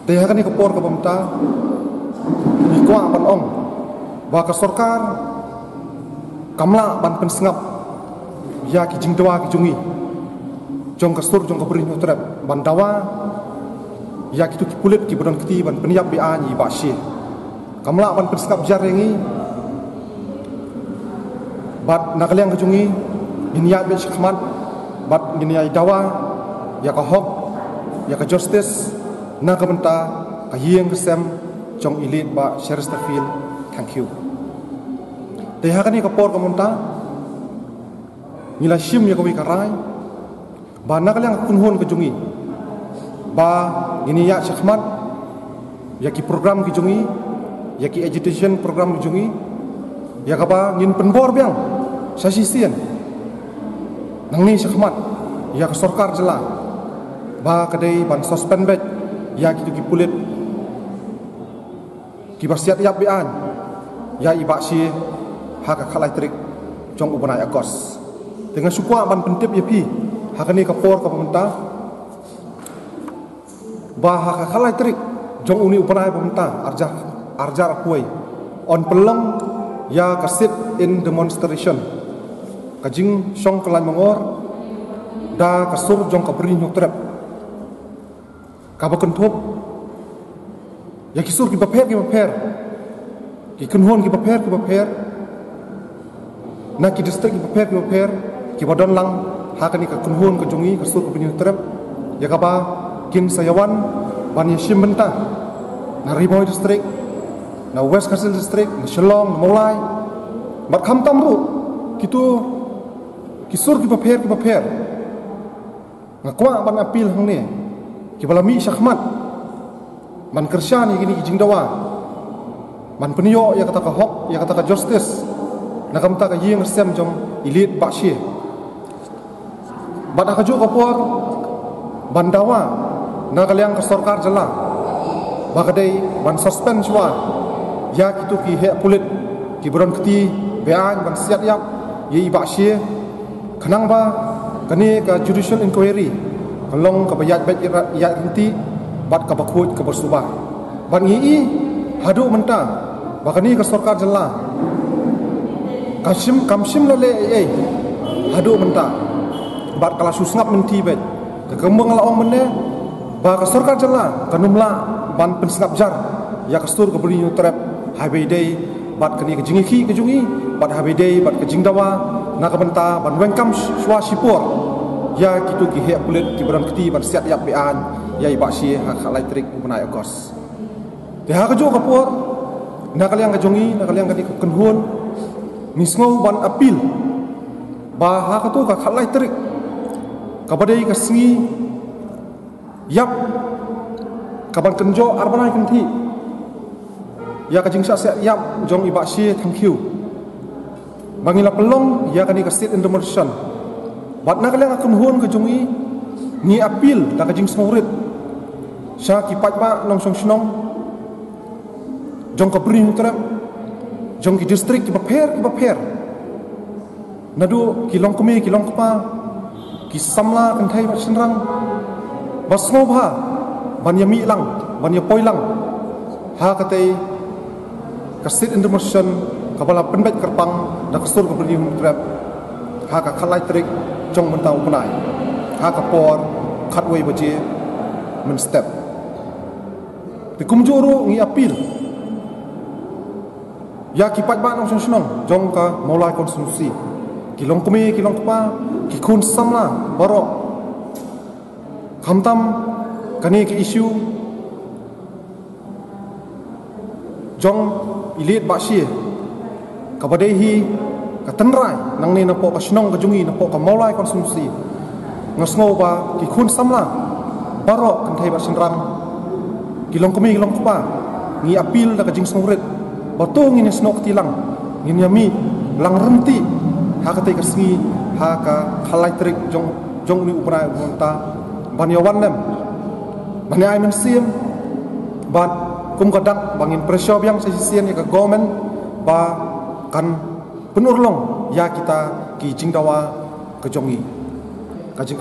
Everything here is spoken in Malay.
Teha kan ikapor ka pemerintah ikwa pan ong ba ka sarkar kamla ban pensengap ya ki jingdawa ki jungi jong kastur jong kabri nyutrap ban dawa ya ki tu ki pulit ki bodon keti ban peniap bi ani ba shi kamla ban pensengap jar yangi bat nakaliang ki jungi inya be shikmat bat inya dawa ya ka hok ya ka justice na ka benta ka yeng kesem jong ilit ba Sherstafil. Thank you. Teha kan ikapor ka munta nila shim ya kawi karai ba nakaliang kunhon ka jungi ba ini ya shikmat ya ki program ki jungi ya ki education program ki jungi ya ka ba ngin penbor biang sa sisian nang ni shikmat ya ka sarkar jela ba kadai ban suspend bet ya ki tu ki pulit ki basiat yap bian ya iba si hak khalai trik jong ubanai akos dengan sukwa ban pentip ya pi hakani kapor ka pemerintah ba hak khalai trik jong uni ubanai pemerintah arjar kuai on pelong ya kasit in demonstration kajing song kelai mangor da kasur jong kabri nyutrep kabakan thop ya kisur ki paper ki kunhon ki paper na ki district ki paper ki badon lang hakani ka kunhon ka jungi kasur ka binyu trep ya ka ba kin sayawan ban yashim benta na Riboy district na West Kassel district na Shillong na Molai mat kham tamru kitu kisur ki paper ngakwa ban apil hang ni ki balami syahmat man kersyani gini ki jingdawa man penyo ya kata ka hok ya kata ka justice na kamta ka yeng sem jong ilit bakshi bad akajo kapor bandawa na kaliang ka sarkar jela bakadai ban suspend jwa ya kitu ki he pulit ki bron keti bean ban siat yak ye bakshi khanang ba kani ka judicial inquiry kalong ka bayat bet ya inti bat ka bakhut ka bersubah ban ngi hadu menta bakani ka sarkar jela kamsim lele hadu menta bat kala susngap menti bet ka kembang laong menne ba ka sarkar jela kanumla ban pensengap jar ya kastur ka beri trap highway day bat kani ka jingi ki ka jungi bat highway day bat ka jingdawa na ka benta ban wengkam swa sipor ya kitu ki he pulit ki bran keti ban siat yak bean ya iba si hak elektrik punai akos de ha ka jo kapor na kaliang ka jongi na kaliang ka di kenhun misngau ban apil ba ha ka tu ka elektrik ka badai ka singi yap ka ban kenjo arbanai kenti ya ka jingsa se yap jong iba si thank you bangila pelong ya ka ni ka state in demonstration bat na kaliang ka kenhun ka jongi ni apil da ka jing smorit sya ki patba nong song snong jong ka bri trap jong ki district ki paper nadu ki long kumi ki long kpa ki samla kan thai ba sinrang basmo bha ban yami lang ban ya poi lang ha ka tei ka sit in the motion ka bala penbet kerpang da kasur ka bri trap ha ka khalai trik jong mentau punai ha ka por khatway baje men step di kumjuru ngi apil ya ki pat ba nong snong jong ka maulai konsumsi ki long kumi ki long kpa ki kun samla baro khamtam kani ki issue jong ilit bakshi ka badehi ka tanrai nang ni na po ka snong ka jungi na po ka maulai konsumsi ngasngau ba ki kun samla baro kan thai ba sinrang kilong kumi kilong kpa ngi apil da ka jing songret batong ini snok tilang ngin yami lang renti ha ka te ka singi ha ka khalai trik jong ni upra monta ban yawan nem ban ai men sim ban kum kadak bangin pressure yang sesisian ka government ba kan penurlong ya kita ki jingdawa ke jongi ka jing